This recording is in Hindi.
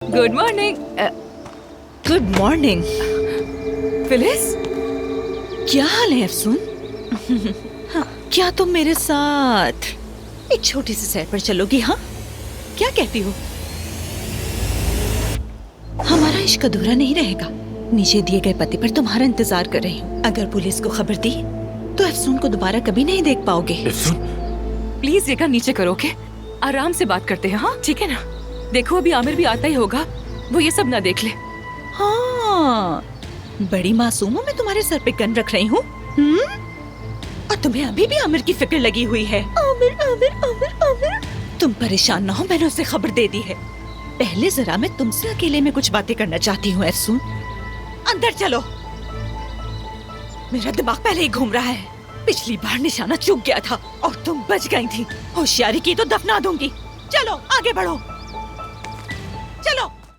Good morning. Good morning. Phyllis, क्या हाल है अफसून? क्या तुम मेरे साथ एक छोटी सी सैर पर चलोगी? हाँ, क्या कहती हो? हमारा इश्क अधूरा नहीं रहेगा। नीचे दिए गए पते पर तुम्हारा इंतजार कर रही हूँ। अगर पुलिस को खबर दी तो अफसून को दोबारा कभी नहीं देख पाओगे। प्लीज ये काम नीचे करो, ओके? आराम से बात करते हैं, हाँ? ठीक है ना? देखो अभी आमिर भी आता ही होगा, वो ये सब ना देख ले। हाँ, बड़ी मासूम हूँ मैं तुम्हारे सर पे गन रख रही हूँ। और तुम्हें अभी भी आमिर की फिक्र लगी हुई है। आमिर आमिर आमिर आमिर, तुम परेशान ना हो, मैंने उसे खबर दे दी है। पहले जरा मैं तुमसे अकेले में कुछ बातें करना चाहती हूँ अफसून। अंदर चलो, मेरा दिमाग पहले ही घूम रहा है। पिछली बार निशाना चूक गया था और तुम बच गई थी। होशियारी की तो दफना दूंगी। चलो आगे बढ़ो।